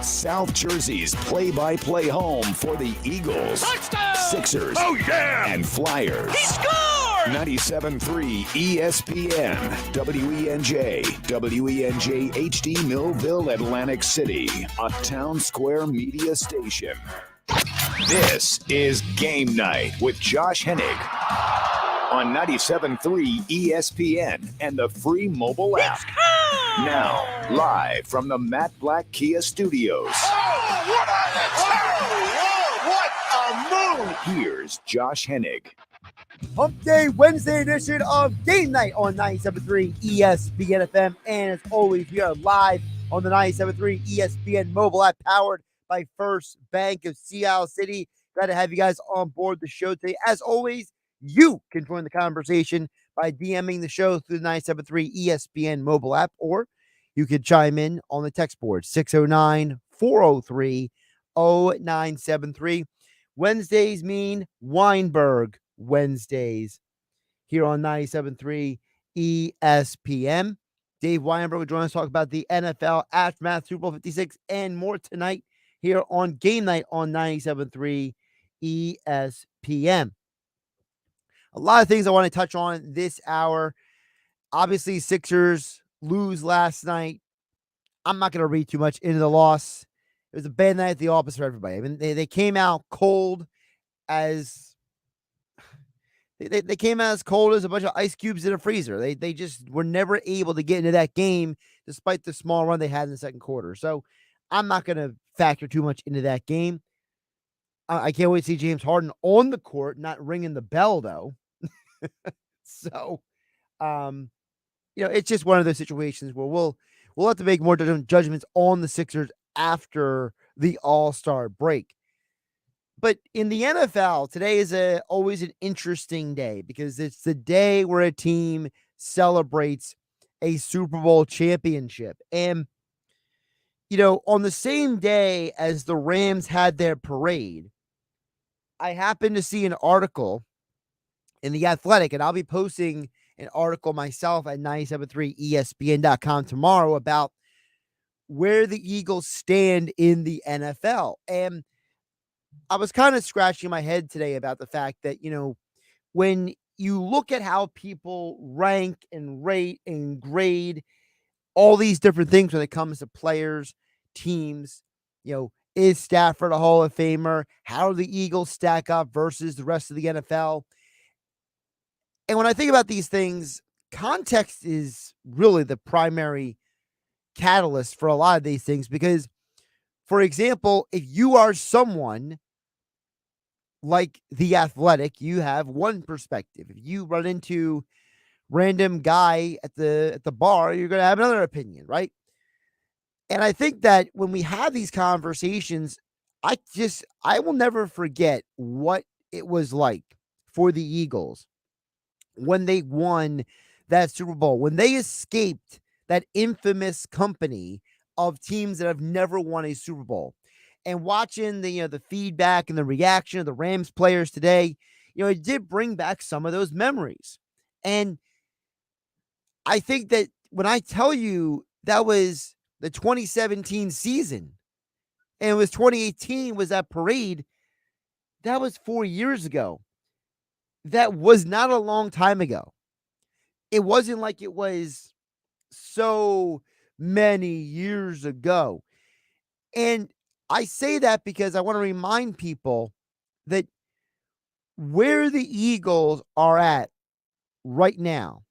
South Jersey's play-by-play home for the Eagles, Touchdown! Sixers, and Flyers. He scored! 97.3 ESPN, WENJ, WENJ HD Millville, Atlantic City, a Town Square media station. This is Game Night with Josh Hennig on 97.3 ESPN and the free mobile app. Now, live from the Matt Black Kia Studios. What a move! Here's Josh Hennig. Hump Day Wednesday edition of Game Night on 97.3 ESPN FM. And as always, we are live on the 97.3 ESPN mobile app powered by First Bank of Seattle City. Glad to have you guys on board the show today. As always, you can join the conversation by DMing the show through the 97.3 ESPN mobile app, or you could chime in on the text board, 609-403-0973. Wednesdays mean Weinberg Wednesdays here on 97.3 ESPN. Dave Weinberg will join us to talk about the NFL Aftermath, Super Bowl 56, and more tonight here on Game Night on 97.3 ESPN. A lot of things I want to touch on this hour. Obviously, Sixers lose last night. I'm not going to read too much into the loss. It was a bad night at the office for everybody. I mean, they came out cold as they came out as cold as a bunch of ice cubes in a freezer. They just were never able to get into that game despite the small run they had in the second quarter. So I'm not going to factor too much into that game. I can't wait to see James Harden on the court, not ringing the bell, though. So, it's just one of those situations where we'll have to make more judgments on the Sixers after the All-Star break. But in the NFL, today is always an interesting day because it's the day where a team celebrates a Super Bowl championship. And, on the same day as the Rams had their parade, I happened to see an article in The Athletic, and I'll be posting an article myself at 973ESPN.com tomorrow about where the Eagles stand in the NFL. And I was kind of scratching my head today about the fact that, when you look at how people rank and rate and grade all these different things when it comes to players, teams, is Stafford a Hall of Famer? How do the Eagles stack up versus the rest of the NFL? And when I think about these things, context is really the primary catalyst for a lot of these things. Because, for example, if you are someone like The Athletic, you have one perspective. If you run into random guy at the bar, you're going to have another opinion, right? And I think that when we have these conversations, I will never forget what it was like for the Eagles when they won that Super Bowl, when they escaped that infamous company of teams that have never won a Super Bowl. And watching the feedback and the reaction of the Rams players today, it did bring back some of those memories. And I think that when I tell you that was the 2017 season, and it was 2018 was that parade, that was 4 years ago. That was not a long time ago. It wasn't like it was so many years ago. And I say that because I want to remind people that where the Eagles are at right now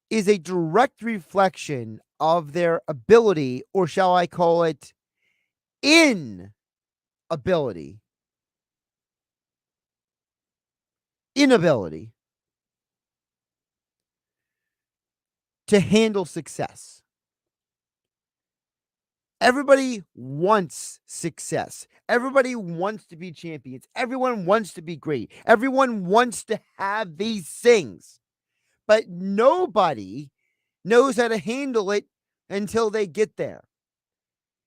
is a direct reflection of their ability, or shall I call it inability to handle success. Everybody wants success. Everybody wants to be champions. Everyone wants to be great. Everyone wants to have these things. But nobody knows how to handle it until they get there.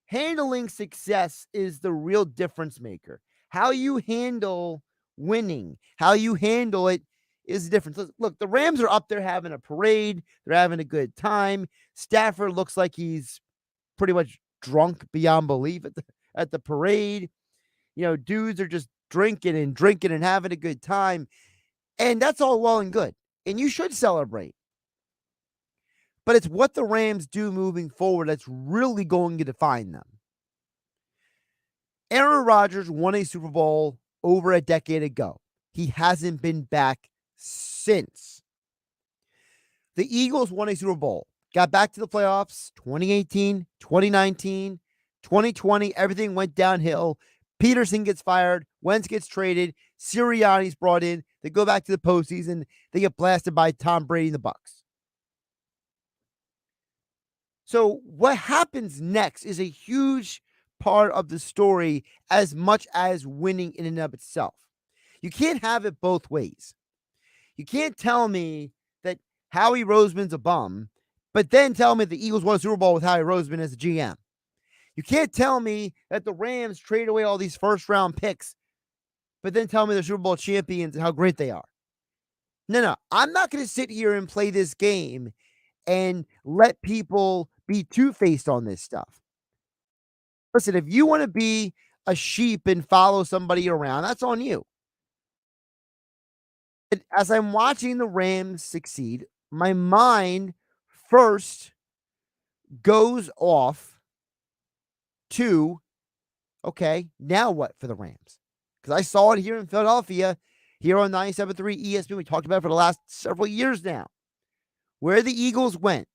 Handling success is the real difference maker. How you handle winning, how you handle it is the difference. Look, the Rams are up there having a parade. They're having a good time. Stafford looks like he's pretty much drunk beyond belief at the parade. Dudes are just drinking and having a good time. And that's all well and good. And you should celebrate. But it's what the Rams do moving forward that's really going to define them. Aaron Rodgers won a Super Bowl over a decade ago. He hasn't been back since. The Eagles won a Super Bowl, got back to the playoffs 2018, 2019, 2020. Everything went downhill. Peterson gets fired. Wentz gets traded. Sirianni's brought in. They go back to the postseason. They get blasted by Tom Brady and the Bucs. So what happens next is a huge part of the story as much as winning in and of itself. You can't have it both ways. You can't tell me that Howie Roseman's a bum, but then tell me the Eagles won a Super Bowl with Howie Roseman as the GM. You can't tell me that the Rams trade away all these first-round picks, but then tell me they're Super Bowl champions and how great they are. No. I'm not going to sit here and play this game and let people be two-faced on this stuff. Listen, if you want to be a sheep and follow somebody around, that's on you. But as I'm watching the Rams succeed, my mind first goes off to, okay, now what for the Rams? Because I saw it here in Philadelphia, here on 97.3 ESPN. We talked about it for the last several years now. Where the Eagles went,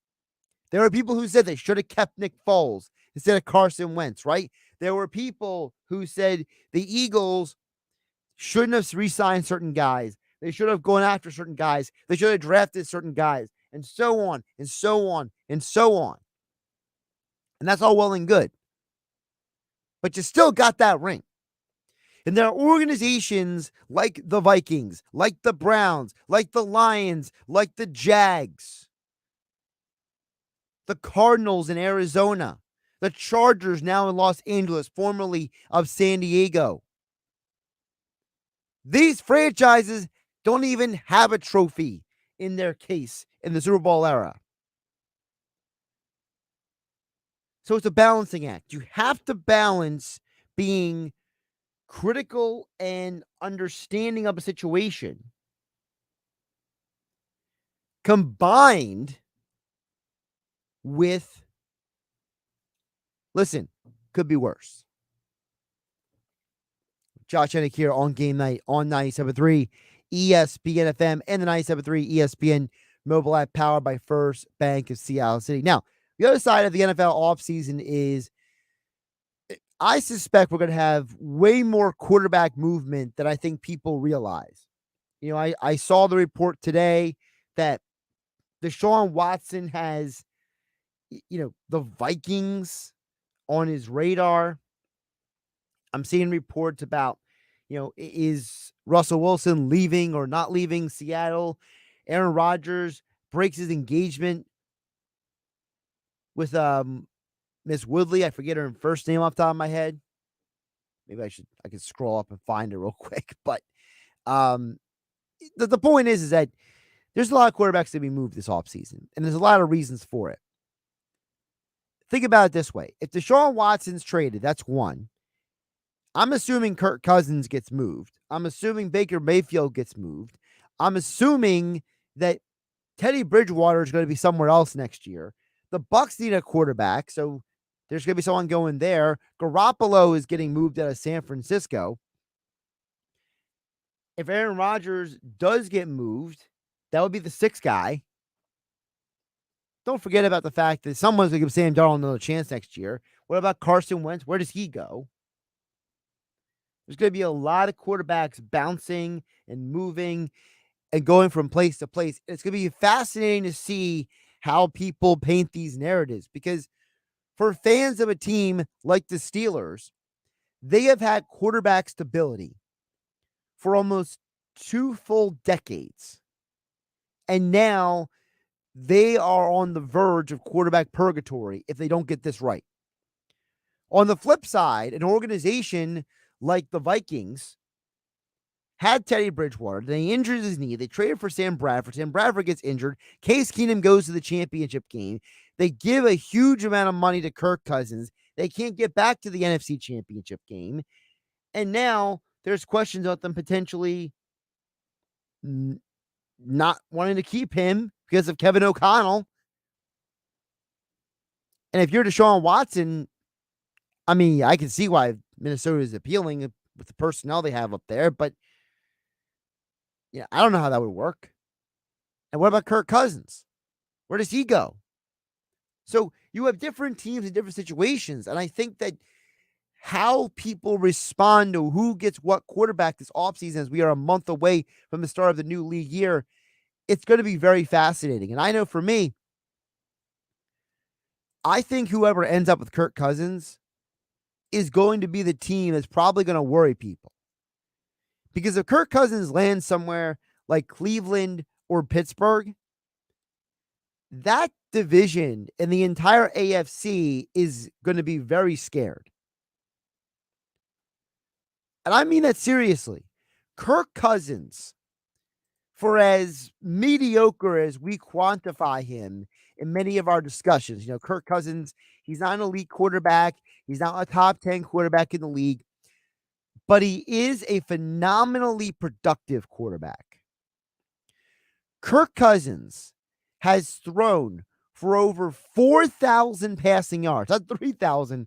there were people who said they should have kept Nick Foles instead of Carson Wentz, right? There were people who said the Eagles shouldn't have re-signed certain guys. They should have gone after certain guys. They should have drafted certain guys, and so on, and so on, and so on. And that's all well and good. But you still got that ring. And there are organizations like the Vikings, like the Browns, like the Lions, like the Jags, the Cardinals in Arizona, the Chargers now in Los Angeles, formerly of San Diego. These franchises don't even have a trophy in their case in the Super Bowl era. So it's a balancing act. You have to balance being critical and understanding of a situation combined with, listen, could be worse. Josh Hennig here on Game Night on 97.3 ESPN FM and the 97.3 ESPN mobile app powered by First Bank of Seattle City. Now, the other side of the NFL offseason is I suspect we're going to have way more quarterback movement than I think people realize. I saw the report today that Deshaun Watson has, the Vikings on his radar. I'm seeing reports about, is Russell Wilson leaving or not leaving Seattle? Aaron Rodgers breaks his engagement with Miss Woodley. I forget her first name off the top of my head. Maybe I could scroll up and find her real quick. But the point is that there's a lot of quarterbacks to be moved this offseason, and there's a lot of reasons for it. Think about it this way. If Deshaun Watson's traded, that's one. I'm assuming Kirk Cousins gets moved. I'm assuming Baker Mayfield gets moved. I'm assuming that Teddy Bridgewater is going to be somewhere else next year. The Bucs need a quarterback, so there's going to be someone going there. Garoppolo is getting moved out of San Francisco. If Aaron Rodgers does get moved, that would be the sixth guy. Don't forget about the fact that someone's going to give Sam Darnold another chance next year. What about Carson Wentz? Where does he go? There's going to be a lot of quarterbacks bouncing and moving and going from place to place. It's going to be fascinating to see how people paint these narratives, because for fans of a team like the Steelers, they have had quarterback stability for almost 2 full decades. And now they are on the verge of quarterback purgatory if they don't get this right. On the flip side, an organization like the Vikings had Teddy Bridgewater. They injured his knee. They traded for Sam Bradford. Sam Bradford gets injured. Case Keenum goes to the championship game. They give a huge amount of money to Kirk Cousins. They can't get back to the NFC Championship game. And now there's questions about them potentially not wanting to keep him because of Kevin O'Connell. And if you're Deshaun Watson, I mean, I can see why Minnesota is appealing with the personnel they have up there, but yeah, I don't know how that would work. And what about Kirk Cousins? Where does he go? So you have different teams in different situations. And I think that how people respond to who gets what quarterback this offseason, as we are a month away from the start of the new league year, it's going to be very fascinating. And I know for me, I think whoever ends up with Kirk Cousins is going to be the team that's probably going to worry people. Because if Kirk Cousins lands somewhere like Cleveland or Pittsburgh, that division and the entire AFC is going to be very scared. And I mean that seriously. Kirk Cousins, for as mediocre as we quantify him in many of our discussions, Kirk Cousins, he's not an elite quarterback. He's not a top 10 quarterback in the league, but he is a phenomenally productive quarterback. Kirk Cousins has thrown for over 4,000 passing yards, not 3,000,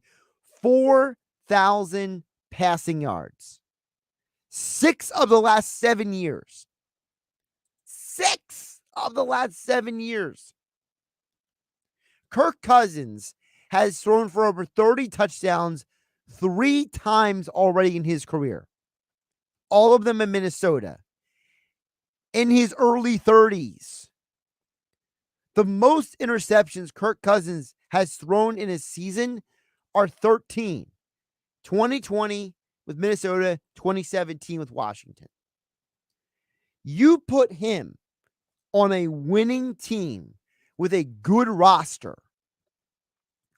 4,000 passing yards. 6 of the last 7 years. 6 of the last 7 years. Kirk Cousins has thrown for over 30 touchdowns 3 times already in his career. All of them in Minnesota. In his early 30s. The most interceptions Kirk Cousins has thrown in a season are 13. 2020 with Minnesota, 2017 with Washington. You put him on a winning team with a good roster,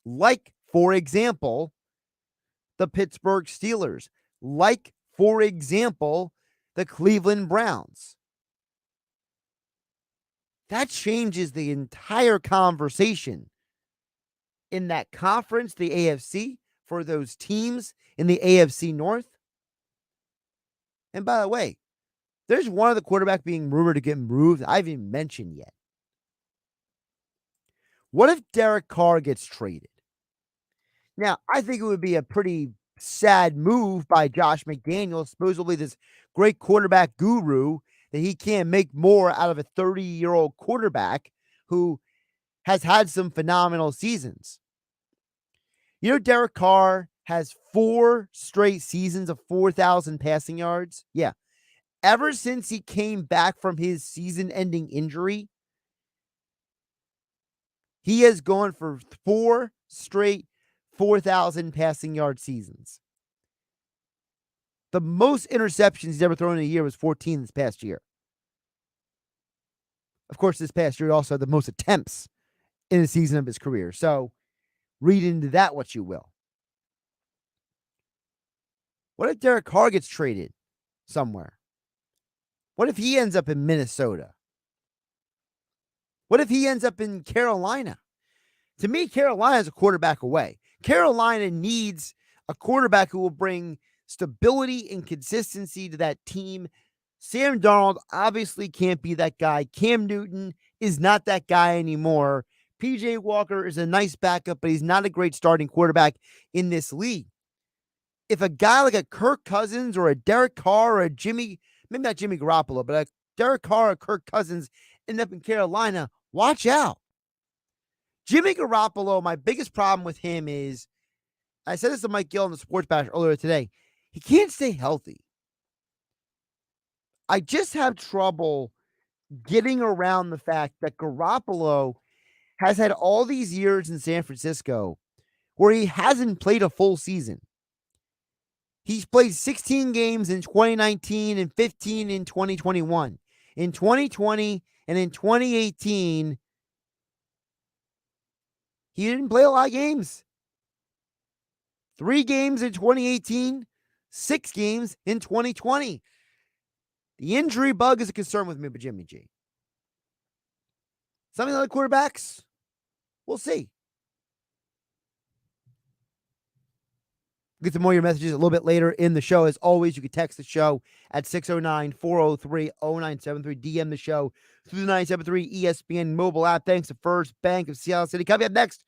like, for example, the Pittsburgh Steelers, like, for example, the Cleveland Browns. That changes the entire conversation in that conference, the AFC, for those teams in the AFC North. And by the way, there's one of the quarterback being rumored to get moved I haven't even mentioned yet. What if Derek Carr gets traded? Now, I think it would be a pretty sad move by Josh McDaniels, supposedly this great quarterback guru, that he can't make more out of a 30-year-old quarterback who has had some phenomenal seasons. Derek Carr has 4 straight seasons of 4,000 passing yards. Yeah. Ever since he came back from his season-ending injury, he has gone for 4 straight 4,000 passing yard seasons. The most interceptions he's ever thrown in a year was 14 this past year. Of course, this past year he also had the most attempts in a season of his career. So read into that what you will. What if Derek Carr gets traded somewhere? What if he ends up in Minnesota? What if he ends up in Carolina? To me, Carolina is a quarterback away. Carolina needs a quarterback who will bring stability and consistency to that team. Sam Darnold obviously can't be that guy. Cam Newton is not that guy anymore. PJ Walker is a nice backup, but he's not a great starting quarterback in this league. If a guy like a Kirk Cousins or a Derek Carr or a maybe not Jimmy Garoppolo, but a Derek Carr or Kirk Cousins end up in Carolina, watch out. Jimmy Garoppolo, my biggest problem with him is, I said this to Mike Gill in the Sports Bash earlier today, he can't stay healthy. I just have trouble getting around the fact that Garoppolo has had all these years in San Francisco where he hasn't played a full season. He's played 16 games in 2019 and 15 in 2021. In 2020 and in 2018, he didn't play a lot of games. 3 games in 2018, 6 games in 2020. The injury bug is a concern with me, but Jimmy G. Some of the other quarterbacks, we'll see. Get some more of your messages a little bit later in the show. As always, you can text the show at 609-403-0973. DM the show through the 973 ESPN mobile app. Thanks to First Bank of Seattle City. Coming up next,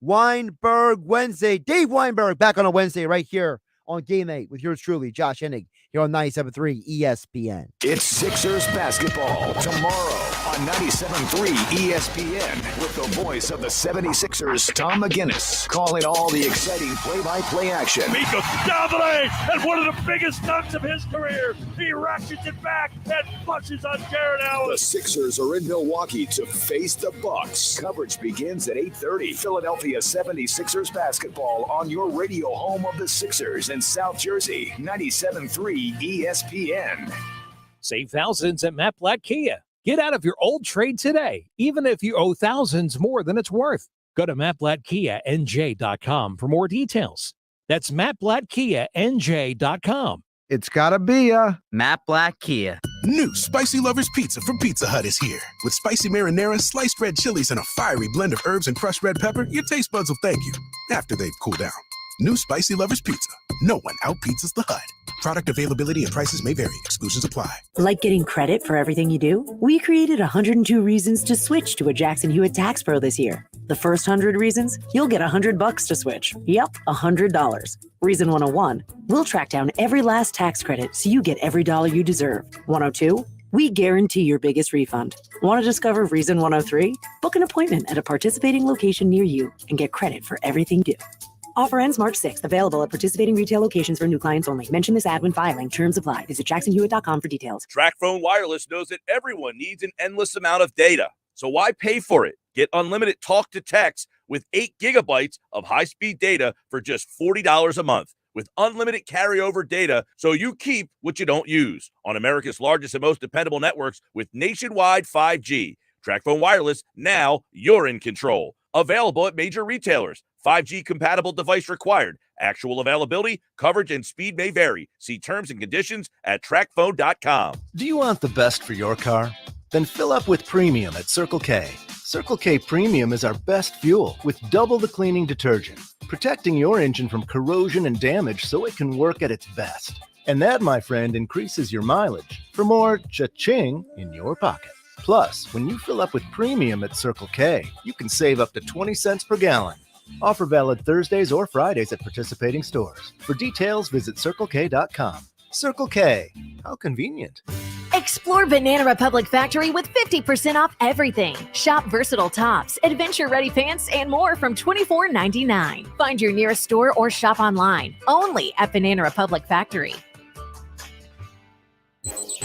Weinberg Wednesday. Dave Weinberg back on a Wednesday right here on Game Night with yours truly, Josh Hennig, here on 97.3 ESPN. It's Sixers basketball tomorrow on 97.3 ESPN with the voice of the 76ers, Tom McGinnis, calling all the exciting play-by-play action. Miko dominates, and one of the biggest dunks of his career. He ratchets it back and punches on Jared Allen. The Sixers are in Milwaukee to face the Bucks. Coverage begins at 8:30. Philadelphia 76ers basketball on your radio home of the Sixers in South Jersey, 97.3 ESPN. Save thousands at Matt Blatt Kia. Get out of your old trade today, even if you owe thousands more than it's worth. Go to mattblattkianj.com for more details. That's mattblattkianj.com. It's gotta be a Matt Blatt Kia. New Spicy Lovers Pizza from Pizza Hut is here. With spicy marinara, sliced red chilies, and a fiery blend of herbs and crushed red pepper, your taste buds will thank you after they've cooled down. New Spicy Lovers Pizza. No one out-pizzas the Hut. Product availability and prices may vary. Exclusions apply. Like getting credit for everything you do? We created 102 reasons to switch to a Jackson Hewitt Tax Pro this year. The first 100 reasons, you'll get $100 to switch. Yep, $100. Reason 101, we'll track down every last tax credit so you get every dollar you deserve. 102, we guarantee your biggest refund. Want to discover reason 103? Book an appointment at a participating location near you and get credit for everything you do. Offer ends March 6th. Available at participating retail locations for new clients only. Mention this ad when filing. Terms apply. Visit jacksonhewitt.com for details. TracFone Wireless knows that everyone needs an endless amount of data. So why pay for it? Get unlimited talk to text with 8 gigabytes of high-speed data for just $40 a month. With unlimited carryover data, so you keep what you don't use. On America's largest and most dependable networks with nationwide 5G. TracFone Wireless, now you're in control. Available at major retailers. 5G compatible device required. Actual availability, coverage, and speed may vary. See terms and conditions at TracFone.com. Do you want the best for your car? Then fill up with premium at Circle K. Circle K Premium is our best fuel with double the cleaning detergent, protecting your engine from corrosion and damage so it can work at its best. And that, my friend, increases your mileage for more cha-ching in your pocket. Plus, when you fill up with premium at Circle K, you can save up to 20 cents per gallon. Offer valid Thursdays or Fridays at participating stores. For details, visit CircleK.com. Circle K. How convenient. Explore Banana Republic Factory with 50% off everything. Shop versatile tops, adventure-ready pants, and more from $24.99. Find your nearest store or shop online. Only at Banana Republic Factory.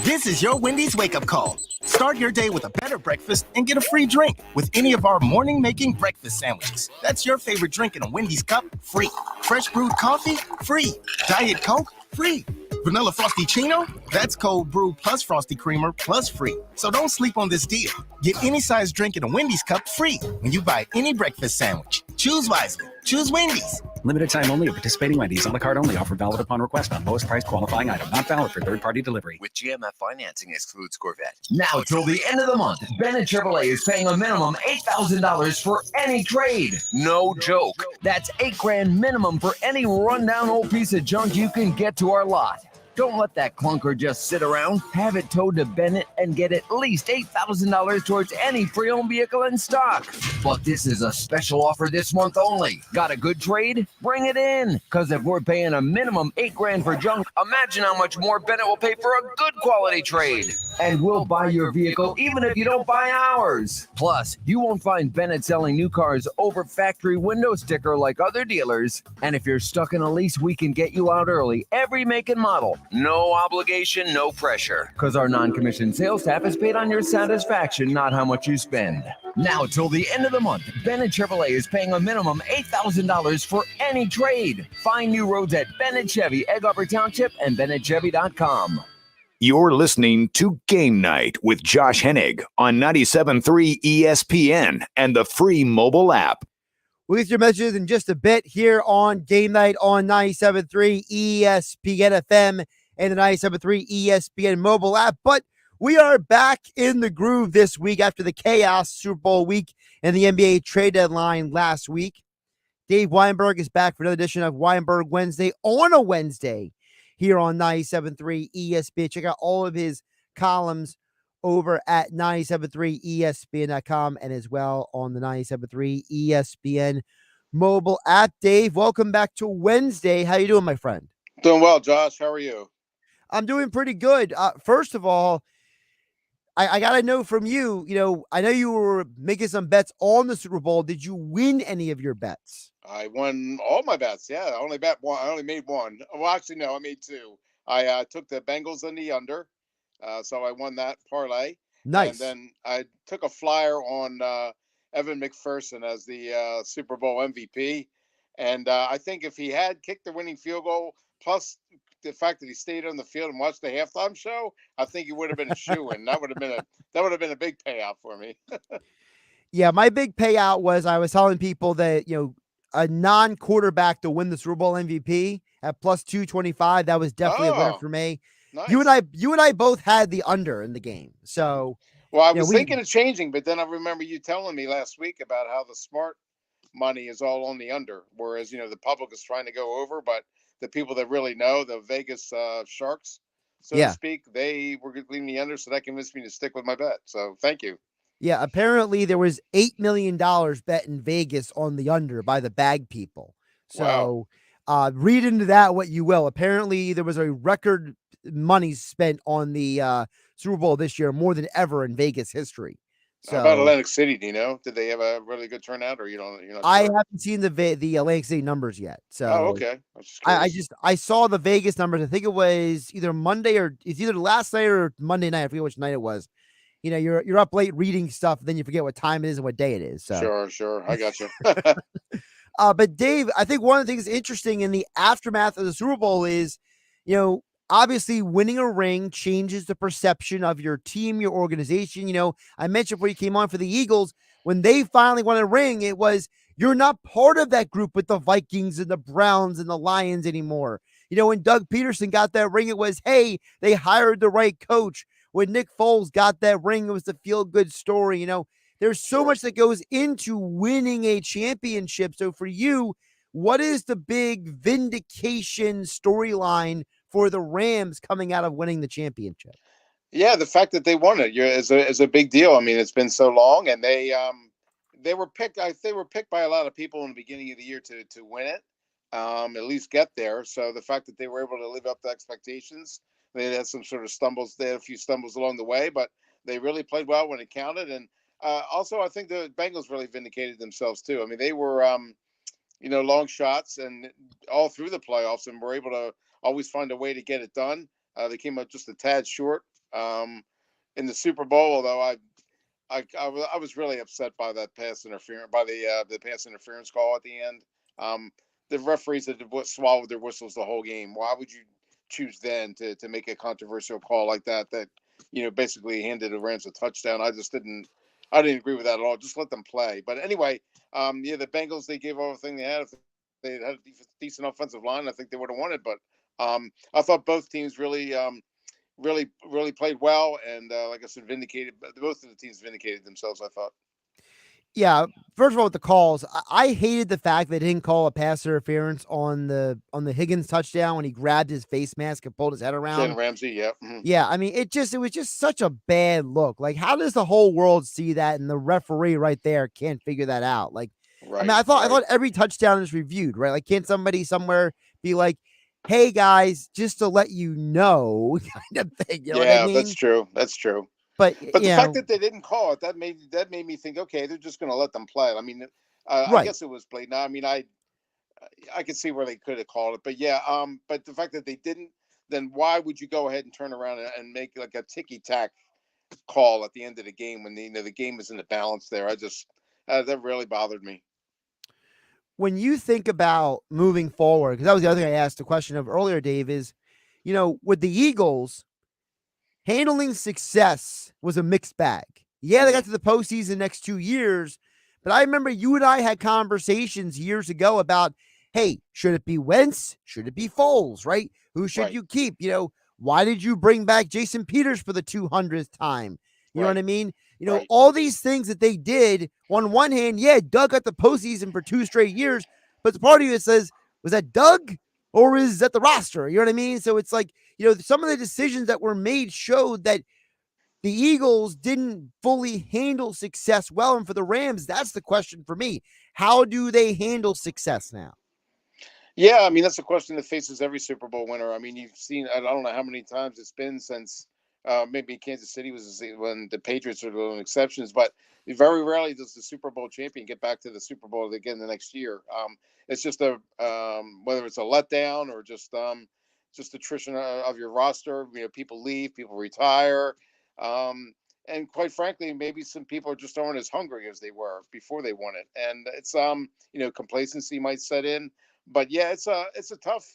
This is your Wendy's wake-up call. Start your day with a better breakfast and get a free drink with any of our morning-making breakfast sandwiches. That's your favorite drink in a Wendy's cup, free. Fresh brewed coffee, free. Diet Coke, free. Vanilla Frosty-ccino? That's cold brew plus Frosty Creamer plus free. So don't sleep on this deal. Get any size drink in a Wendy's cup free when you buy any breakfast sandwich. Choose wisely. Choose Wendy's. Limited time only at participating Wendy's. On the card only. Offer valid upon request on lowest price qualifying item. Not valid for third-party delivery. With GMF financing excludes Corvette. Now till the end of the month, Bennett Chevrolet is paying a minimum $8,000 for any trade. No joke. That's $8,000 minimum for any rundown old piece of junk you can get to our lot. Don't let that clunker just sit around. Have it towed to Bennett and get at least $8,000 towards any pre-owned vehicle in stock. But this is a special offer this month only. Got a good trade? Bring it in. Because if we're paying a minimum $8,000 for junk, imagine how much more Bennett will pay for a good quality trade. And we'll buy your vehicle even if you don't buy ours. Plus, you won't find Bennett selling new cars over factory window sticker like other dealers. And if you're stuck in a lease, we can get you out early. Every make and model. No obligation, no pressure. Because our non-commissioned sales staff is paid on your satisfaction, not how much you spend. Now till the end of the month, Bennett Chevrolet is paying a minimum $8,000 for any trade. Find new roads at Bennett Chevy, Egg Harbor Township, and BennettChevy.com. You're listening to Game Night with Josh Hennig on 97.3 ESPN and the free mobile app. We'll get your messages in just a bit here on Game Night on 97.3 ESPN FM and the 97.3 ESPN mobile app. But we are back in the groove this week after the chaos Super Bowl week and the NBA trade deadline last week. Dave Weinberg is back for another edition of Weinberg Wednesday on a Wednesday here on 97.3 ESPN. Check out all of his columns over at 973ESPN.com and as well on the 97.3 ESPN mobile app. Dave, welcome back to Wednesday. How you doing, my friend? Doing well, Josh. How are you? I'm doing pretty good. First of all, I got to know from you, I know you were making some bets on the Super Bowl. Did you win any of your bets? I won all my bets. Yeah, I only bet one. I only made one. Well, actually, no, I made two. I took the Bengals in the under, so I won that parlay. Nice. And then I took a flyer on Evan McPherson as the Super Bowl MVP. And I think if he had kicked the winning field goal, plus the fact that he stayed on the field and watched the halftime show, I think he would have been a shoo-in. That would have been a big payout for me. Yeah, my big payout was I was telling people that a non-quarterback to win the Super Bowl MVP at plus 225. That was definitely a winner for me. Nice. You and I both had the under in the game. So, well, I was thinking of changing, but then I remember you telling me last week about how the smart money is all on the under, whereas the public is trying to go over, but the people that really know, the Vegas sharks, so to speak, they were leaving the under, so that convinced me to stick with my bet. So thank you. Yeah, apparently there was $8 million bet in Vegas on the under by the bag people. So read into that what you will. Apparently there was a record money spent on the Super Bowl this year, more than ever in Vegas history. So, how about Atlantic City? Do you know? Did they have a really good turnout, or you're not sure? I haven't seen the Atlantic City numbers yet. So okay. I saw the Vegas numbers. I think it was either Monday or it's either last night or Monday night. I forget which night it was. You're up late reading stuff, then you forget what time it is and what day it is. So sure, I got you. But Dave, I think one of the things interesting in the aftermath of the Super Bowl is, obviously winning a ring changes the perception of your team, your organization. I mentioned before you came on for the Eagles, when they finally won a ring, it was, you're not part of that group with the Vikings and the Browns and the Lions anymore. When Doug Peterson got that ring, it was, hey, they hired the right coach. When Nick Foles got that ring, it was the feel-good story. There's so much that goes into winning a championship. So for you, what is the big vindication storyline for the Rams coming out of winning the championship? Yeah, the fact that they won it is a big deal. I mean, it's been so long, and they were picked. They were picked by a lot of people in the beginning of the year to win it, at least get there. So the fact that they were able to live up to expectations, they had some sort of stumbles. They had a few stumbles along the way, but they really played well when it counted. And also, I think the Bengals really vindicated themselves too. I mean, they were long shots and all through the playoffs, and were able to always find a way to get it done. They came up just a tad short in the Super Bowl, although I was really upset by that pass interference, by the pass interference call at the end. The referees had swallowed their whistles the whole game. Why would you choose then to make a controversial call like that basically handed the Rams a touchdown? I didn't agree with that at all. Just let them play. But anyway, the Bengals, they gave everything they had. If they had a decent offensive line, I think they would have won it. But I thought both teams really played well, and like I said, both of the teams vindicated themselves, I thought. Yeah, first of all, with the calls, I hated the fact they didn't call a pass interference on the Higgins touchdown when he grabbed his face mask and pulled his head around. Jalen Ramsey, yeah. Mm-hmm. Yeah, I mean, it was just such a bad look. Like, how does the whole world see that, and the referee right there can't figure that out? Like, right, I mean, I thought every touchdown is reviewed, right? Like, can't somebody somewhere be like, hey guys, just to let you know, kind of thing. You know what I mean? That's true. That's true. But the fact that they didn't call it, that made me think, okay, they're just going to let them play. I mean, I guess it was played. Now, I mean, I could see where they could have called it, but but the fact that they didn't, then why would you go ahead and turn around and make like a ticky-tack call at the end of the game when the game is in the balance there? I just that really bothered me. When you think about moving forward, because that was the other thing I asked the question of earlier, Dave, is, with the Eagles, handling success was a mixed bag. Yeah, they got to the postseason next 2 years, but I remember you and I had conversations years ago about, hey, should it be Wentz? Should it be Foles, right? Who should you keep? Why did you bring back Jason Peters for the 200th time? You know what I mean? All these things that they did, on one hand, Doug got the postseason for 2 straight years, but the part of you that says, was that Doug or is that the roster? You know what I mean? So it's like, some of the decisions that were made showed that the Eagles didn't fully handle success well. And for the Rams, that's the question for me. How do they handle success now? Yeah, I mean, that's a question that faces every Super Bowl winner. I mean, you've seen, I don't know how many times it's been since maybe Kansas City was when the Patriots are the only exceptions, but very rarely does the Super Bowl champion get back to the Super Bowl again the next year. It's just whether it's a letdown or just attrition of your roster. People leave, people retire. And quite frankly, maybe some people just aren't as hungry as they were before they won it. And it's, complacency might set in. But yeah, it's a tough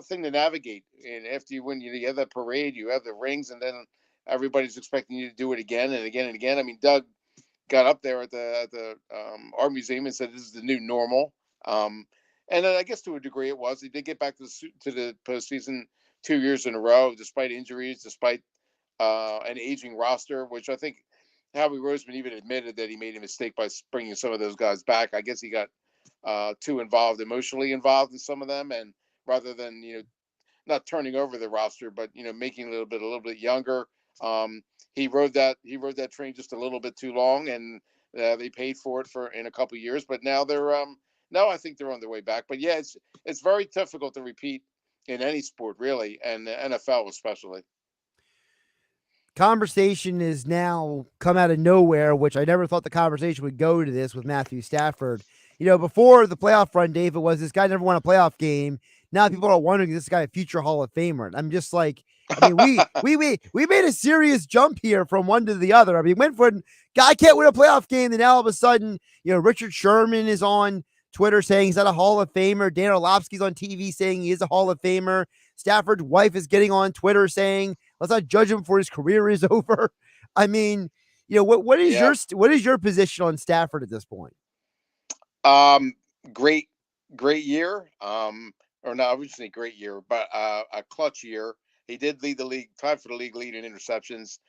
thing to navigate. And after you win, you have that parade, you have the rings, and then everybody's expecting you to do it again and again and again. I mean, Doug got up there at the Art Museum and said this is the new normal. And then I guess to a degree it was. He did get back to the postseason 2 years in a row, despite injuries, despite an aging roster, which I think Howie Roseman even admitted that he made a mistake by bringing some of those guys back. I guess he got too emotionally involved in some of them, and rather than not turning over the roster, but making a little bit younger. He rode that train just a little bit too long, and they paid for it in a couple of years. But now now I think they're on their way back. But yeah, it's very difficult to repeat in any sport really, and the NFL especially. Conversation is now come out of nowhere, which I never thought the conversation would go to this with Matthew Stafford. Before the playoff run, Dave, it was this guy never won a playoff game. Now people are wondering, is this guy a future Hall of Famer? And I'm just like, I mean, we made a serious jump here from one to the other. I mean, went for guy can't win a playoff game, then now all of a sudden, Richard Sherman is on Twitter saying he's not a Hall of Famer. Dan Orlovsky's on TV saying he is a Hall of Famer. Stafford's wife is getting on Twitter saying, let's not judge him before his career is over. I mean, what is your position on Stafford at this point? Great year. Or no, I would say great year, but a clutch year. He did lead the league, tied for the league lead in interceptions,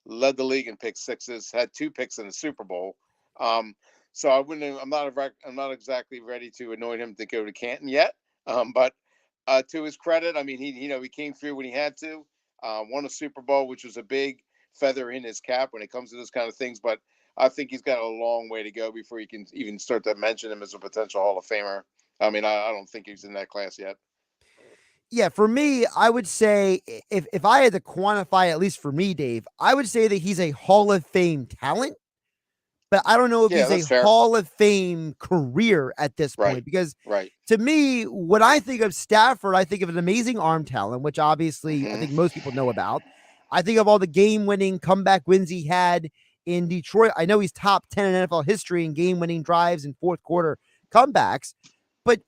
led the league in pick sixes, had 2 picks in the Super Bowl. So I'm not exactly ready to anoint him to go to Canton yet. But to his credit, I mean, he came through when he had to, won a Super Bowl, which was a big feather in his cap when it comes to this kind of things. But I think he's got a long way to go before you can even start to mention him as a potential Hall of Famer. I mean, I don't think he's in that class yet. Yeah, for me, I would say if I had to quantify, at least for me, Dave, I would say that he's a Hall of Fame talent, but I don't know if he's a fair. Hall of Fame career at this point, because to me, when I think of Stafford, I think of an amazing arm talent, which obviously I think most people know about. I think of all the game-winning comeback wins he had in Detroit. I know he's top 10 in NFL history in game-winning drives and fourth quarter comebacks, but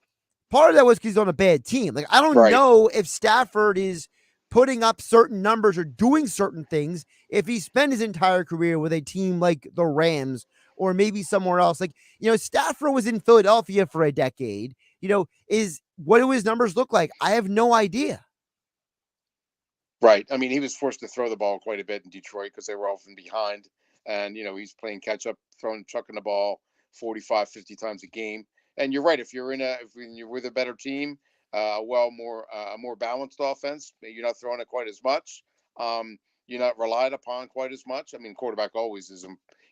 part of that was because he's on a bad team. Like, I don't know if Stafford is putting up certain numbers or doing certain things if he spent his entire career with a team like the Rams or maybe somewhere else. Like, Stafford was in Philadelphia for a decade. What do his numbers look like? I have no idea. Right. I mean, he was forced to throw the ball quite a bit in Detroit because they were often behind. And, he's playing catch up, chucking the ball 45, 50 times a game. And you're right. If you're with a better team, a more balanced offense, you're not throwing it quite as much. You're not relied upon quite as much. I mean, quarterback always is,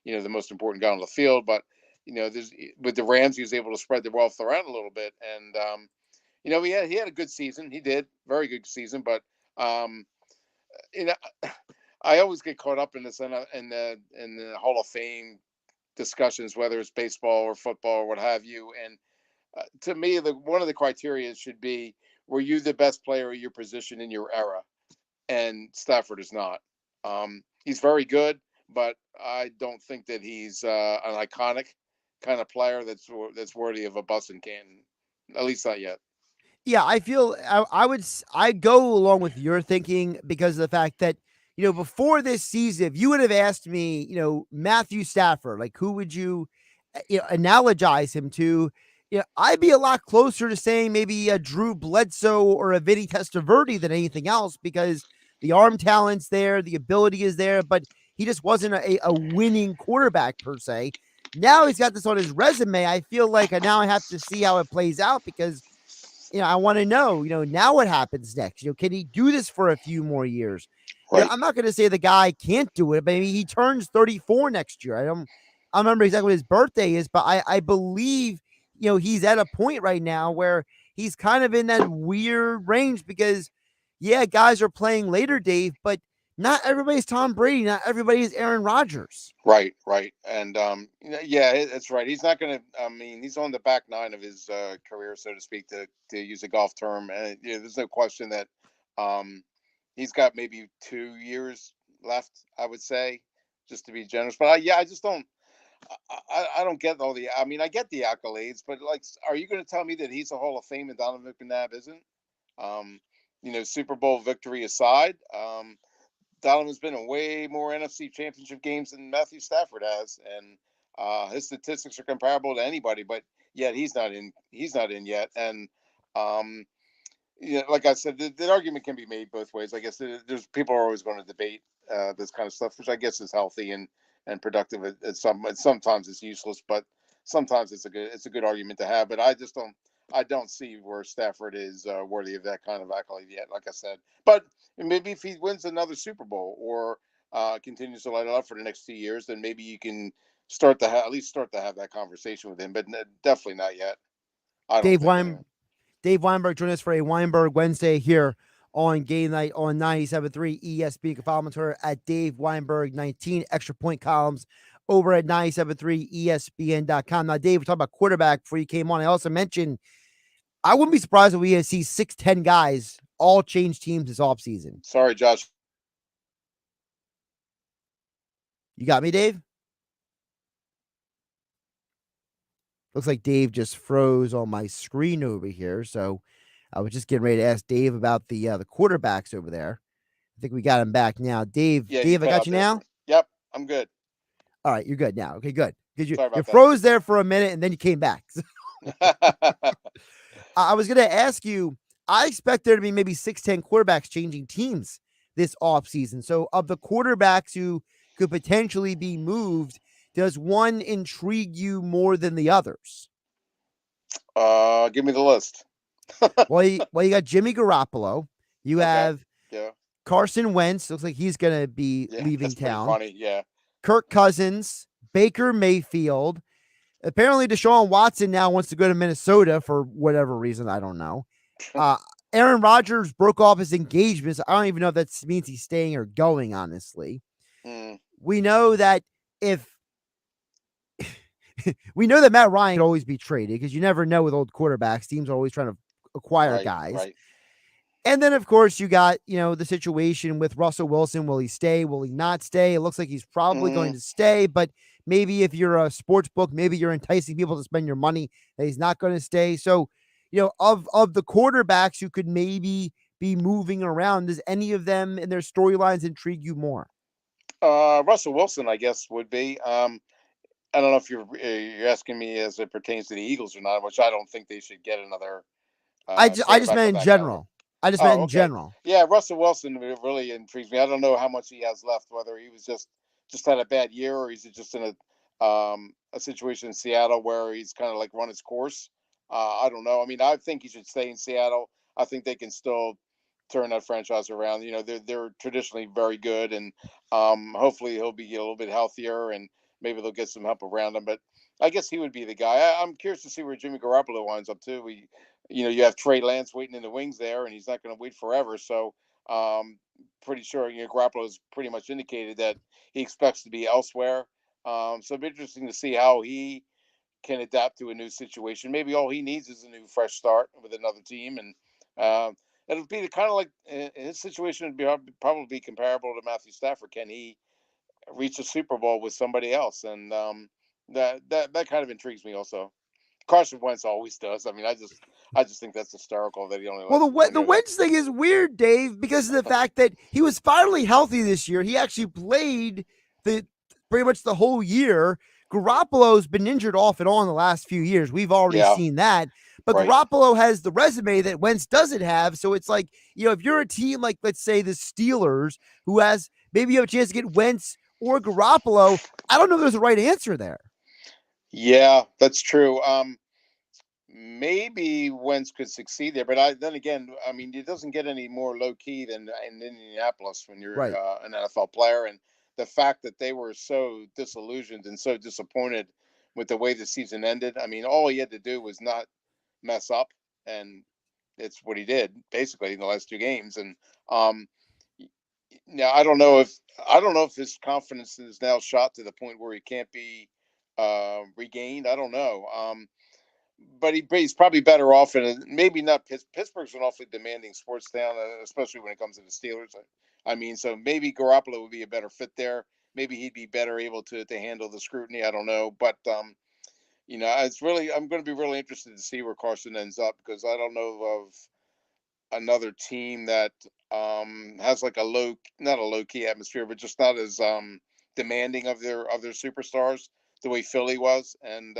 the most important guy on the field. But, with the Rams, he was able to spread the wealth around a little bit. And, he had a good season. He did very good season. But, I always get caught up in this in the Hall of Fame discussions, whether it's baseball or football or what have you. And to me, one of the criteria should be, were you the best player at your position in your era? And Stafford is not. He's very good, but I don't think that he's an iconic kind of player that's worthy of a bus in Canton. At least not yet. Yeah, I feel I go along with your thinking because of the fact that, before this season, if you would have asked me, Matthew Stafford, like who would you, analogize him to? I'd be a lot closer to saying maybe a Drew Bledsoe or a Vinny Testaverde than anything else, because the arm talent's there, the ability is there, but he just wasn't a winning quarterback per se. Now he's got this on his resume. I feel like now I have to see how it plays out because, I want to know, now what happens next? Can he do this for a few more years? Right. I'm not going to say the guy can't do it, but he turns 34 next year. I don't remember exactly what his birthday is, but I believe, he's at a point right now where he's kind of in that weird range because, guys are playing later, Dave, but not everybody's Tom Brady. Not everybody is Aaron Rodgers. Right. And, it's right. He's not going to, he's on the back nine of his career, so to speak, to use a golf term. And there's no question that he's got maybe 2 years left, I would say, just to be generous. But I just don't, I don't get all the, I get the accolades, but are you going to tell me that he's a Hall of Fame and Donovan McNabb isn't? Super Bowl victory aside, Donovan's been in way more NFC Championship games than Matthew Stafford has, and his statistics are comparable to anybody. But yet he's not in. He's not in yet. And like I said, the argument can be made both ways. I guess there's people are always going to debate this kind of stuff, which I guess is healthy and productive. Sometimes it's useless, but sometimes it's a good argument to have. But I don't see where Stafford is worthy of that kind of accolade yet, like I said. But maybe if he wins another Super Bowl or continues to light it up for the next 2 years, then maybe you can at least start to have that conversation with him. But definitely not yet. Dave Weinberg joining us for a Weinberg Wednesday here on GameNight on 97.3 ESPN. You can follow him on Twitter at Dave Weinberg 19. Extra point columns over at 97.3 ESPN.com. Now, Dave, we're talking about quarterback before you came on. I also mentioned I wouldn't be surprised if we see 6'10" guys all change teams this offseason. Sorry, Josh. You got me, Dave? Looks like Dave just froze on my screen over here. So I was just getting ready to ask Dave about the quarterbacks over there. I think we got him back now. Dave, I got you now? Yep, I'm good. All right, you're good now. Okay, good. Because you that. froze there for a minute and then you came back. I was going to ask you, I expect there to be maybe 6'10" quarterbacks changing teams this offseason. So of the quarterbacks who could potentially be moved, does one intrigue you more than the others? Give me the list. Well, you got Jimmy Garoppolo. You have Carson Wentz. Looks like he's going to be leaving town. Funny, yeah. Kirk Cousins, Baker Mayfield. Apparently, Deshaun Watson now wants to go to Minnesota for whatever reason. I don't know. Aaron Rodgers broke off his engagement. So I don't even know if that means he's staying or going, honestly. We know that we know that Matt Ryan could always be traded because you never know with old quarterbacks. Teams are always trying to acquire guys. Right. And then, of course, you got, the situation with Russell Wilson. Will he stay? Will he not stay? It looks like he's probably going to stay, but maybe if you're a sports book, maybe you're enticing people to spend your money that he's not going to stay. So, of the quarterbacks who could maybe be moving around, does any of them and their storylines intrigue you more? Russell Wilson, I guess, would be. I don't know if you're asking me as it pertains to the Eagles or not, which I don't think they should get another. I just meant in general. In general. Yeah, Russell Wilson really intrigues me. I don't know how much he has left, whether he was just had a bad year or he's just in a situation in Seattle where he's kind of like run his course. I don't know. I think he should stay in Seattle. I think they can still turn that franchise around. They're traditionally very good, and hopefully he'll be a little bit healthier and maybe they'll get some help around him. But I guess he would be the guy. I'm curious to see where Jimmy Garoppolo winds up too. You have Trey Lance waiting in the wings there, and he's not going to wait forever. So, pretty sure Garoppolo has pretty much indicated that he expects to be elsewhere. So it'll be interesting to see how he can adapt to a new situation. Maybe all he needs is a new fresh start with another team, and it'll be kind of like his situation would be probably comparable to Matthew Stafford. Can he reach a Super Bowl with somebody else? And that kind of intrigues me also. Carson Wentz always does. I just think that's hysterical that he only. Well, the Wentz thing is weird, Dave, because of the fact that he was finally healthy this year. He actually played pretty much the whole year. Garoppolo's been injured off and on the last few years. We've already seen that. But Garoppolo has the resume that Wentz doesn't have. So it's like, if you're a team like, let's say, the Steelers, who has maybe you have a chance to get Wentz or Garoppolo, I don't know if there's a right answer there. Yeah, that's true. Maybe Wentz could succeed there, but then again, I mean, it doesn't get any more low key than in Indianapolis when you're Right. an NFL player, and the fact that they were so disillusioned and so disappointed with the way the season ended. I mean, all he had to do was not mess up, and it's what he did basically in the last two games. And now I don't know if his confidence is now shot to the point where he can't be regained. I don't know. But he's probably better off in maybe not. Pittsburgh's an awfully demanding sports town, especially when it comes to the Steelers. I mean, so maybe Garoppolo would be a better fit there. Maybe he'd be better able to handle the scrutiny. I don't know, but I'm going to be really interested to see where Carson ends up, because I don't know of another team that has like not a low key atmosphere, but just not as demanding of their superstars the way Philly was. And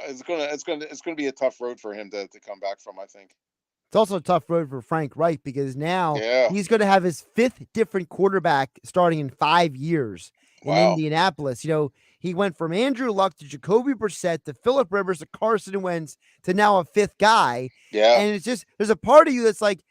it's gonna be a tough road for him to come back from, I think. It's also a tough road for Frank Reich, because now Yeah. he's going to have his 5th different quarterback starting in 5 years in Indianapolis. He went from Andrew Luck to Jacoby Brissett to Phillip Rivers to Carson Wentz to now a 5th guy. Yeah. And it's just, there's a part of you that's like,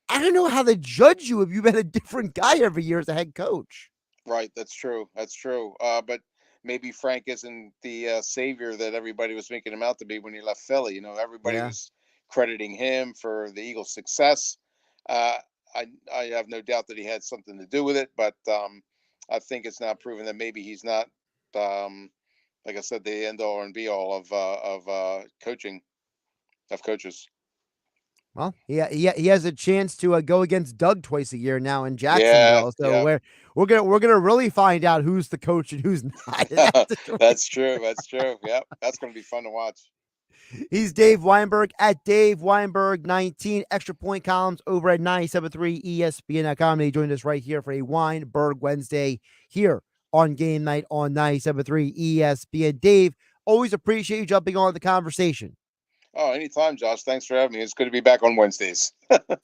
I don't know how to judge you if you've been a different guy every year as a head coach. Right. That's true. But maybe Frank isn't the savior that everybody was making him out to be when he left Philly. Everybody was crediting him for the Eagles' success. I have no doubt that he had something to do with it, but I think it's now proven that maybe he's not, like I said, the end all and be all of coaches. Well, he has a chance to go against Doug twice a year now in Jacksonville. So we're gonna really find out who's the coach and who's not. That's true. Yep, that's gonna be fun to watch. He's Dave Weinberg at Dave Weinberg 19. Extra point columns over at 97.3 ESPN.com. He joined us right here for a Weinberg Wednesday here on Game Night on 97.3 ESPN. Dave, always appreciate you jumping on the conversation. Oh, anytime, Josh. Thanks for having me. It's good to be back on Wednesdays.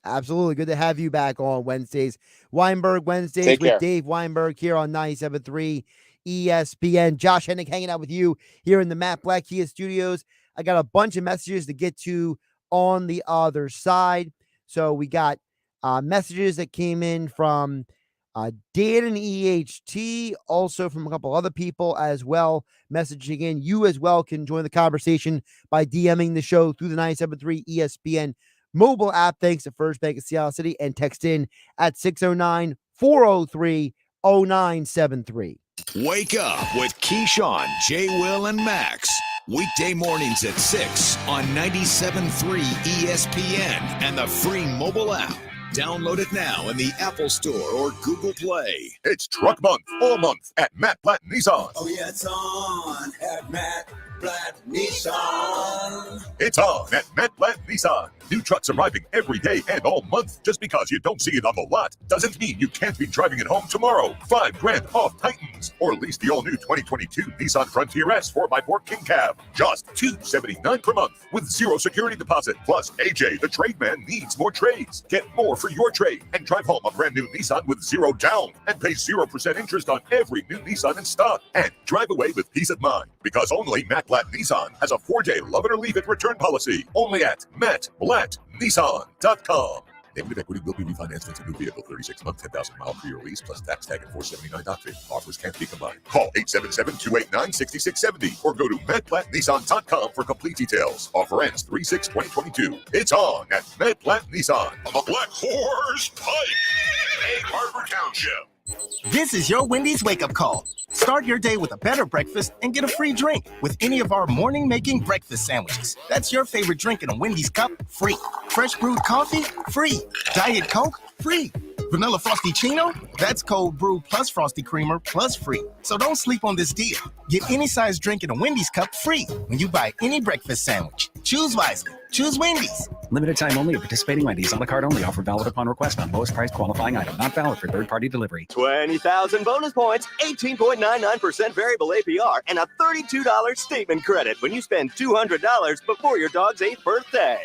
Absolutely. Good to have you back on Wednesdays. Weinberg Wednesdays with Dave Weinberg here on 97.3 ESPN. Josh Hennig hanging out with you here in the Matt Blatt Kia studios. I got a bunch of messages to get to on the other side. So we got messages that came in from Dan and EHT, also from a couple other people as well, messaging in. You as well can join the conversation by DMing the show through the 97.3 ESPN mobile app. Thanks to First Bank of Seattle City, and text in at 609-403-0973. Wake up with Keyshawn, J. Will, and Max. Weekday mornings at 6 on 97.3 ESPN and the free mobile app. Download it now in the Apple Store or Google Play. It's Truck Month all month at Matt Blatt Nissan. Oh, yeah, it's on at Matt Blatt Nissan. It's on at Matt Blatt Nissan. New trucks arriving every day and all month. Just because you don't see it on the lot doesn't mean you can't be driving it home tomorrow. $5,000 off Titans, or lease the all-new 2022 Nissan Frontier S 4x4 King Cab. Just $279 per month with zero security deposit. Plus, AJ, the trade man, needs more trades. Get more for your trade and drive home a brand new Nissan with zero down and pay 0% interest on every new Nissan in stock. And drive away with peace of mind, because only Matt Blatt Nissan has a 4-day love it or leave it return policy. Only at MattBlattNissan.com. Name of equity will be refinanced into new vehicle, 36-month, 10,000-mile pre-year lease, plus tax tag and $479 doc fee. Offers can't be combined. Call 877-289-6670 or go to MattBlattNissan.com for complete details. Offer ends 3/6/2022. It's on at Matt Blatt Nissan on the Black Horse Pike, Egg Harbor Township. This is your Wendy's wake-up call. Start your day with a better breakfast and get a free drink with any of our morning-making breakfast sandwiches. That's your favorite drink in a Wendy's cup, free. Fresh brewed coffee, free. Diet Coke, free. Vanilla Frosty-Chino, that's cold brew plus Frosty Creamer plus free. So don't sleep on this deal. Get any size drink in a Wendy's cup free when you buy any breakfast sandwich. Choose wisely. Choose Wendy's. Limited time only at participating Wendy's. On the card only. Offer valid upon request on lowest price qualifying item. Not valid for third-party delivery. 20,000 bonus points, 18.99% variable APR, and a $32 statement credit when you spend $200 before your dog's 8th birthday.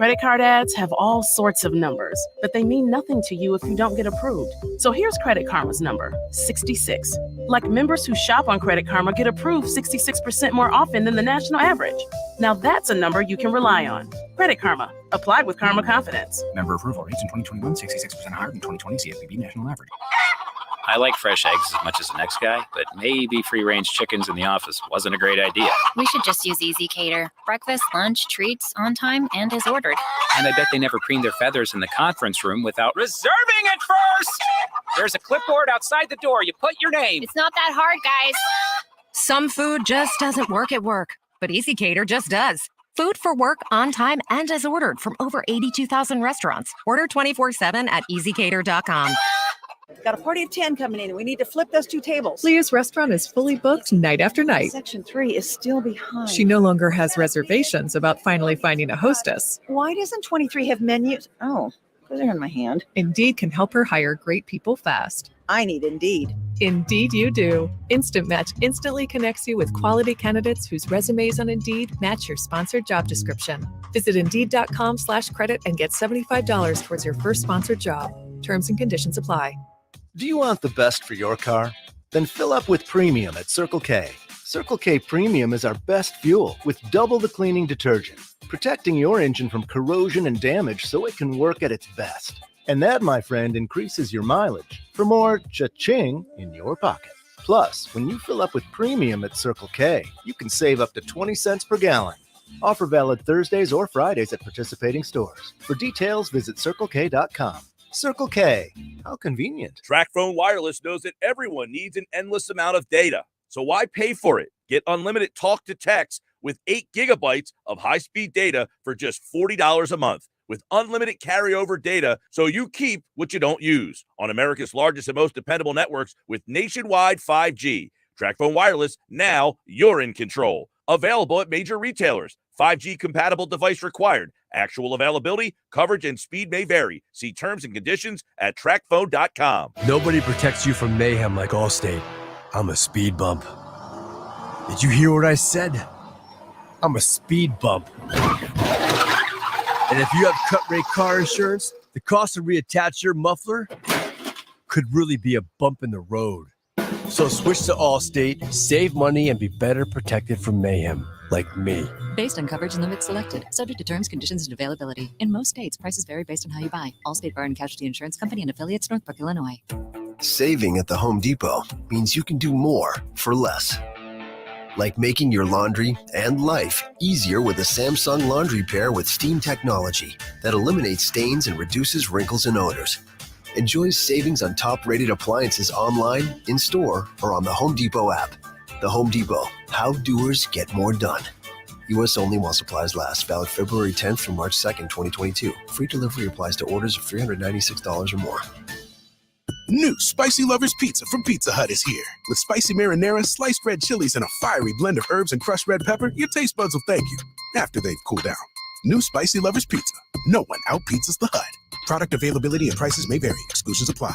Credit card ads have all sorts of numbers, but they mean nothing to you if you don't get approved. So here's Credit Karma's number, 66. Like members who shop on Credit Karma get approved 66% more often than the national average. Now that's a number you can rely on. Credit Karma. Applied with Karma Confidence. Member approval rates in 2021, 66% higher than 2020 CFPB national average. I like fresh eggs as much as the next guy, but maybe free-range chickens in the office wasn't a great idea. We should just use Easy Cater. Breakfast, lunch, treats, on time, and as ordered. And I bet they never preened their feathers in the conference room without reserving it first! There's a clipboard outside the door. You put your name. It's not that hard, guys. Some food just doesn't work at work, but Easy Cater just does. Food for work, on time, and as ordered from over 82,000 restaurants. Order 24/7 at easycater.com. Got a party of 10 coming in. We need to flip those 2 tables. Leah's restaurant is fully booked night after night. Section 3 is still behind. She no longer has reservations about finally finding a hostess. Why doesn't 23 have menus? Oh, those are in my hand. Indeed can help her hire great people fast. I need Indeed. Indeed you do. Instant Match instantly connects you with quality candidates whose resumes on Indeed match your sponsored job description. Visit Indeed.com/credit and get $75 towards your first sponsored job. Terms and conditions apply. Do you want the best for your car? Then fill up with premium at Circle K. Circle K Premium is our best fuel with double the cleaning detergent, protecting your engine from corrosion and damage so it can work at its best. And that, my friend, increases your mileage for more cha-ching in your pocket. Plus, when you fill up with premium at Circle K, you can save up to 20 cents per gallon. Offer valid Thursdays or Fridays at participating stores. For details, visit CircleK.com. Circle K. How convenient. TracFone Wireless knows that everyone needs an endless amount of data. So why pay for it? Get unlimited talk to text with 8 gigabytes of high-speed data for just $40 a month, with unlimited carryover data so you keep what you don't use on America's largest and most dependable networks with nationwide 5G. TracFone Wireless, now you're in control. Available at major retailers. 5G compatible device required. Actual availability, coverage, and speed may vary. See terms and conditions at TracFone.com. Nobody protects you from mayhem like Allstate. I'm a speed bump. Did you hear what I said? I'm a speed bump. And if you have cut-rate car insurance, the cost to reattach your muffler could really be a bump in the road. So switch to Allstate, save money, and be better protected from mayhem, like me. Based on coverage and limits selected, subject to terms, conditions, and availability. In most states, prices vary based on how you buy. Allstate Bar and Casualty Insurance Company and affiliates, Northbrook, Illinois. Saving at the Home Depot means you can do more for less. Like making your laundry and life easier with a Samsung laundry pair with steam technology that eliminates stains and reduces wrinkles and odors. Enjoy savings on top-rated appliances online, in-store, or on the Home Depot app. The Home Depot. How doers get more done. U.S. only while supplies last. Valid February 10th through March 2nd, 2022. Free delivery applies to orders of $396 or more. New Spicy Lovers Pizza from Pizza Hut is here. With spicy marinara, sliced red chilies, and a fiery blend of herbs and crushed red pepper, your taste buds will thank you after they've cooled down. New Spicy Lovers Pizza. No one out-pizzas the Hut. Product availability and prices may vary. Exclusions apply.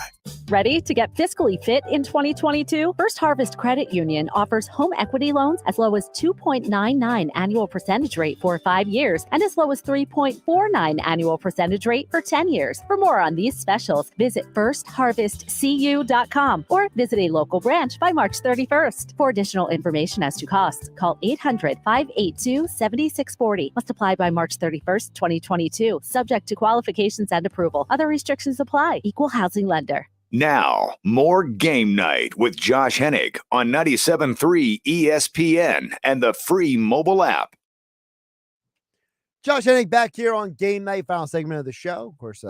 Ready to get fiscally fit in 2022? First Harvest Credit Union offers home equity loans as low as 2.99 annual percentage rate for 5 years and as low as 3.49 annual percentage rate for 10 years. For more on these specials, visit firstharvestcu.com or visit a local branch by March 31st. For additional information as to costs, call 800-582-7640. Must apply by March 31st, 2022. Subject to qualifications and approval. Other restrictions apply. Equal housing lender. Now, more Game Night with Josh Hennig on 97.3 ESPN and the free mobile app. Josh Hennig back here on Game Night, final segment of the show. Of course,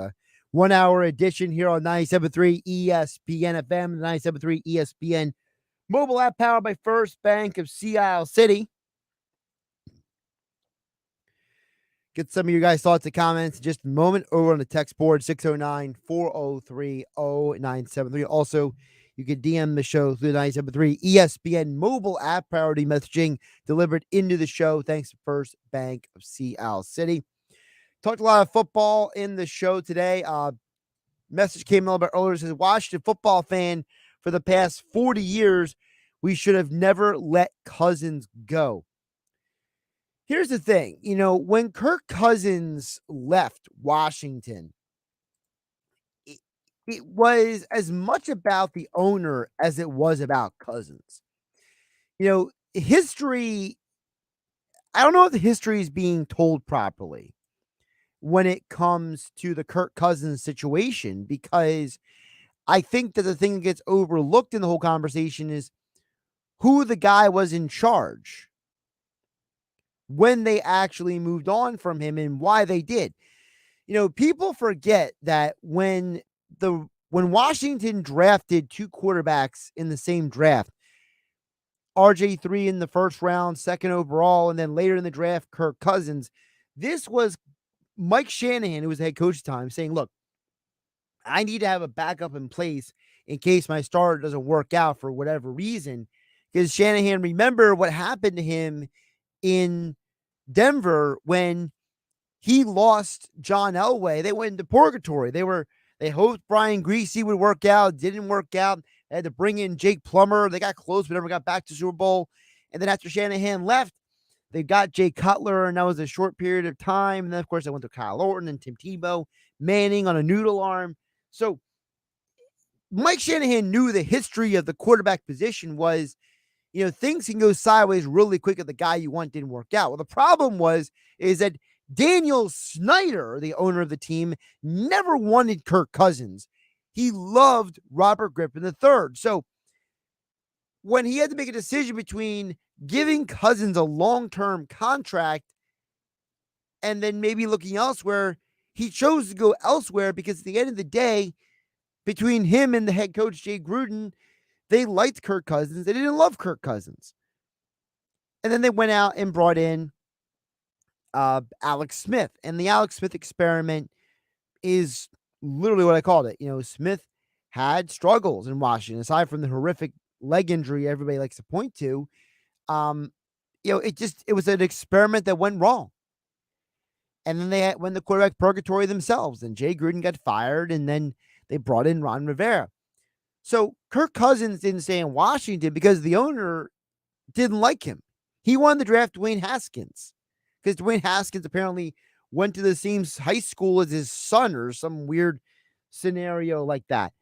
1 hour edition here on 97.3 ESPN FM, the 97.3 ESPN mobile app powered by First Bank of Sea Isle City. Get some of your guys' thoughts and comments in just a moment over on the text board, 609-403-0973. Also, you can DM the show through the 97.3 ESPN mobile app, priority messaging delivered into the show. Thanks to First Bank of Sea Isle City. Talked a lot of football in the show today. Message came a little bit earlier. Says, Washington football fan for the past 40 years, we should have never let Cousins go. Here's the thing, when Kirk Cousins left Washington, it was as much about the owner as it was about Cousins. History, I don't know if the history is being told properly when it comes to the Kirk Cousins situation, because I think that the thing that gets overlooked in the whole conversation is who the guy was in charge when they actually moved on from him and why they did. People forget that when Washington drafted two quarterbacks in the same draft, RJ3 in the first round, second overall, and then later in the draft, Kirk Cousins, this was Mike Shanahan, who was the head coach at the time, saying, look, I need to have a backup in place in case my starter doesn't work out for whatever reason. Because Shanahan, remember what happened to him in Denver when he lost John Elway. They went into purgatory. They hoped Brian Greasy would work out, didn't work out. They had to bring in Jake Plummer. They got close, but never got back to Super Bowl. And then after Shanahan left, they got Jay Cutler, and that was a short period of time. And then, of course, they went to Kyle Orton and Tim Tebow, Manning on a noodle arm. So Mike Shanahan knew the history of the quarterback position was, things can go sideways really quick if the guy you want didn't work out. Well, the problem is that Daniel Snyder, the owner of the team, never wanted Kirk Cousins. He loved Robert Griffin III. So when he had to make a decision between giving Cousins a long-term contract and then maybe looking elsewhere, he chose to go elsewhere because at the end of the day, between him and the head coach, Jay Gruden, they liked Kirk Cousins. They didn't love Kirk Cousins. And then they went out and brought in Alex Smith. And the Alex Smith experiment is literally what I called it. Smith had struggles in Washington, aside from the horrific leg injury everybody likes to point to. It was an experiment that went wrong. And then they went the quarterback purgatory themselves, and Jay Gruden got fired, and then they brought in Ron Rivera. So Kirk Cousins didn't stay in Washington because the owner didn't like him. He wanted to draft Dwayne Haskins because Dwayne Haskins apparently went to the same high school as his son or some weird scenario like that.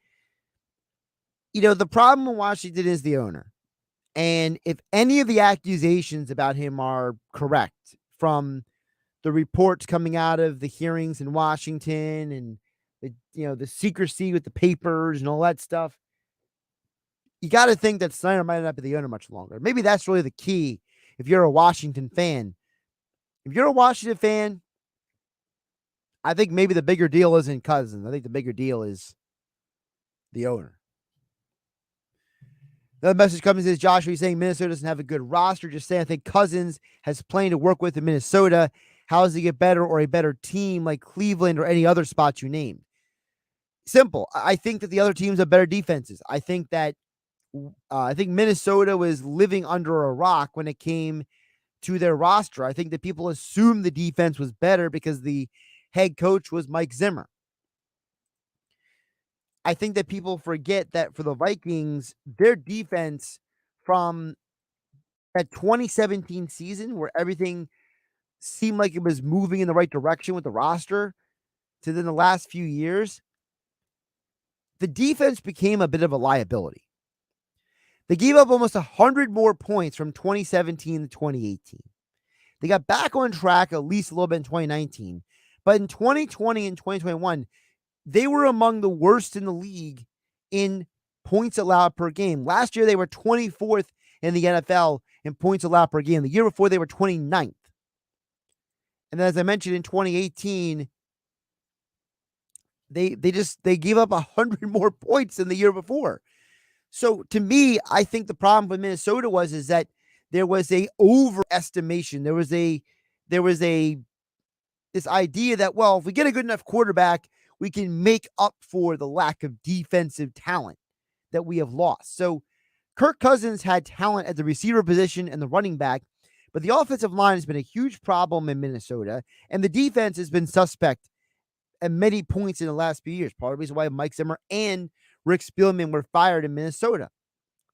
The problem in Washington is the owner. And if any of the accusations about him are correct from the reports coming out of the hearings in Washington and the secrecy with the papers and all that stuff, you got to think that Snyder might not be the owner much longer. Maybe that's really the key if you're a Washington fan. If you're a Washington fan, I think maybe the bigger deal isn't Cousins. I think the bigger deal is the owner. Another message coming says, Josh, are you saying Minnesota doesn't have a good roster? Just saying I think Cousins has plenty to work with in Minnesota. How does he get better or a better team like Cleveland or any other spots you named? Simple. I think that the other teams have better defenses. I think Minnesota was living under a rock when it came to their roster. I think that people assumed the defense was better because the head coach was Mike Zimmer. I think that people forget that for the Vikings, their defense from that 2017 season where everything seemed like it was moving in the right direction with the roster to then the last few years, the defense became a bit of a liability. They gave up almost 100 more points from 2017 to 2018. They got back on track at least a little bit in 2019. But in 2020 and 2021, they were among the worst in the league in points allowed per game. Last year, they were 24th in the NFL in points allowed per game. The year before, they were 29th. And then, as I mentioned, in 2018, they gave up 100 more points than the year before. So to me, I think the problem with Minnesota is that there was a overestimation. There was this idea that, well, if we get a good enough quarterback, we can make up for the lack of defensive talent that we have lost. So Kirk Cousins had talent at the receiver position and the running back, but the offensive line has been a huge problem in Minnesota, and the defense has been suspect at many points in the last few years. Part of the reason why Mike Zimmer and Rick Spielman were fired in Minnesota.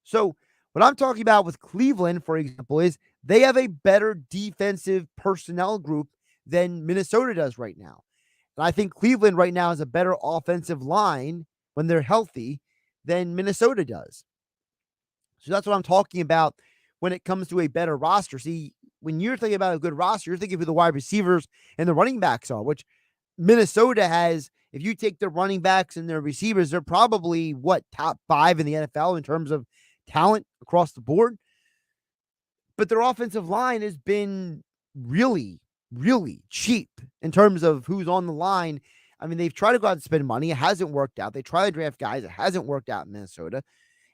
So what I'm talking about with Cleveland, for example, is They have a better defensive personnel group than Minnesota does right now. And I think Cleveland right now has a better offensive line when they're healthy than Minnesota does. So that's what I'm talking about when it comes to a better roster. See, when you're thinking about a good roster, you're thinking of who the wide receivers and the running backs are, which Minnesota has. If you take their running backs and their receivers, they're probably top 5 in the NFL in terms of talent across the board. But their offensive line has been really, really cheap in terms of who's on the line. I mean, they've tried to go out and spend money. It hasn't worked out. They try to draft guys. It hasn't worked out in Minnesota.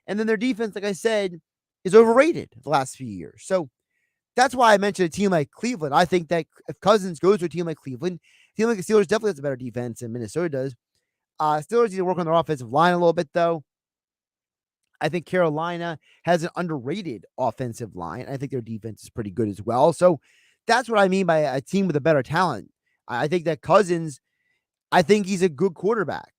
And then their defense, like I said, is overrated the last few years. So that's why I mentioned a team like Cleveland. I think that if Cousins goes to a team like Cleveland, a team like the Steelers definitely has a better defense than Minnesota does. Steelers need to work on their offensive line a little bit, though. I think Carolina has an underrated offensive line. I think their defense is pretty good as well. So that's what I mean by a team with a better talent. I think that Cousins, I think he's a good quarterback.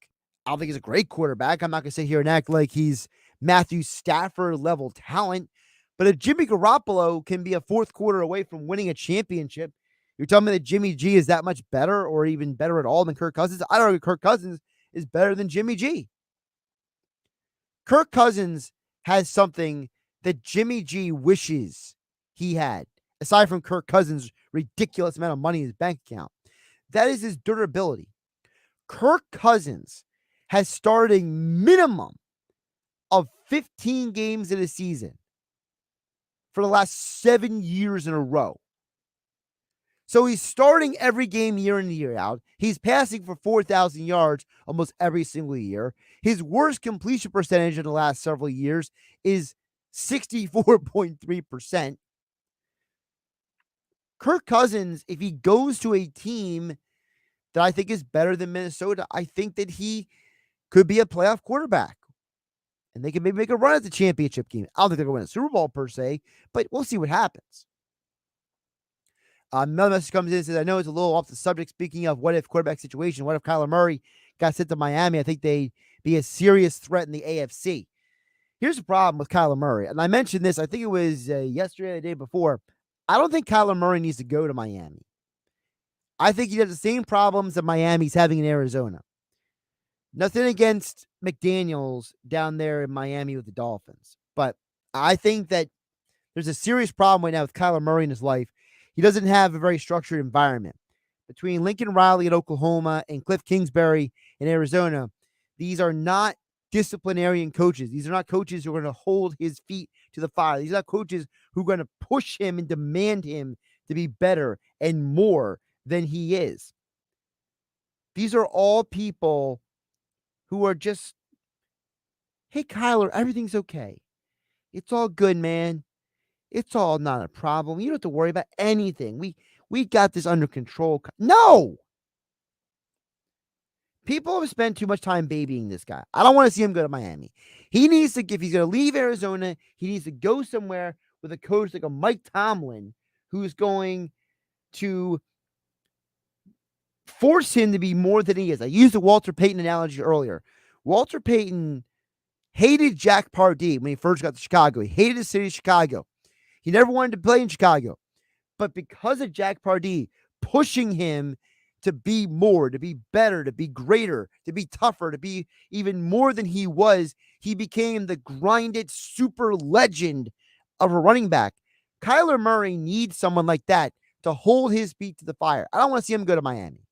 I don't think he's a great quarterback. I'm not going to sit here and act like he's Matthew Stafford level talent. But if Jimmy Garoppolo can be a fourth quarter away from winning a championship, you're telling me that Jimmy G is that much better or even better at all than Kirk Cousins? I don't know if Kirk Cousins is better than Jimmy G. Kirk Cousins has something that Jimmy G wishes he had, aside from Kirk Cousins' ridiculous amount of money in his bank account. That is his durability. Kirk Cousins has starting minimum of 15 games in a season for the last 7 years in a row. So he's starting every game year in and year out. He's passing for 4,000 yards almost every single year. His worst completion percentage in the last several years is 64.3%. Kirk Cousins, if he goes to a team that I think is better than Minnesota, I think that he could be a playoff quarterback. And they can maybe make a run at the championship game. I don't think they're going to win a Super Bowl per se, but we'll see what happens. Another message comes in and says, I know it's a little off the subject. Speaking of what if quarterback situation, what if Kyler Murray got sent to Miami? I think they'd be a serious threat in the AFC. Here's the problem with Kyler Murray. And I mentioned this, I think it was yesterday or the day before. I don't think Kyler Murray needs to go to Miami. I think he has the same problems that Miami's having in Arizona. Nothing against McDaniels down there in Miami with the Dolphins. But I think that there's a serious problem right now with Kyler Murray in his life. He doesn't have a very structured environment. Between Lincoln Riley at Oklahoma and Cliff Kingsbury in Arizona, these are not disciplinarian coaches. These are not coaches who are going to hold his feet to the fire. These are not coaches who are going to push him and demand him to be better and more than he is. These are all people who are just, hey, Kyler, everything's okay. It's all good, man. It's all not a problem. You don't have to worry about anything. We got this under control. No! People have spent too much time babying this guy. I don't want to see him go to Miami. He needs to, if he's going to leave Arizona, he needs to go somewhere with a coach like a Mike Tomlin who's going to force him to be more than he is. I used the Walter Payton analogy earlier. Walter Payton hated Jack Pardee when he first got to Chicago. He hated the city of Chicago. He never wanted to play in Chicago. But because of Jack Pardee pushing him to be more, to be better, to be greater, to be tougher, to be even more than he was, he became the grinded super legend of a running back. Kyler Murray needs someone like that to hold his feet to the fire. I don't want to see him go to Miami.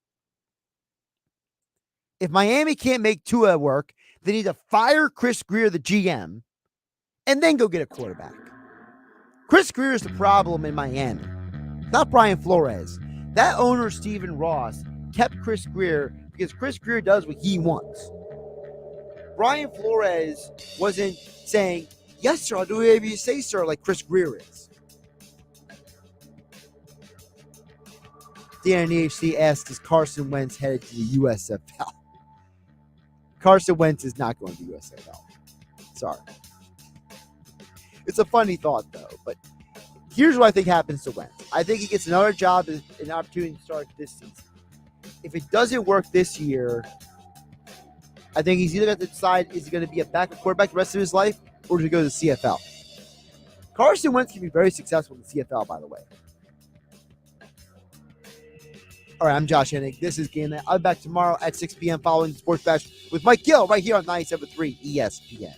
If Miami can't make Tua work, they need to fire Chris Grier, the GM, and then go get a quarterback. Chris Grier is the problem in Miami, not Brian Flores. That owner, Stephen Ross, kept Chris Grier because Chris Grier does what he wants. Brian Flores wasn't saying, yes, sir, I'll do whatever you say, sir, like Chris Grier is. Dan EHC asks, is Carson Wentz headed to the USFL? Carson Wentz is not going to the USFL. Sorry. It's a funny thought, though. But here's what I think happens to Wentz. I think he gets another job, an opportunity to start this season. If it doesn't work this year, I think he's either going to decide, is he going to be a backup quarterback the rest of his life, or does he go to the CFL? Carson Wentz can be very successful in the CFL, by the way. All right, I'm Josh Hennig. This is GameNight. I'll be back tomorrow at 6 p.m. following the Sports Bash with Mike Gill right here on 97.3 ESPN.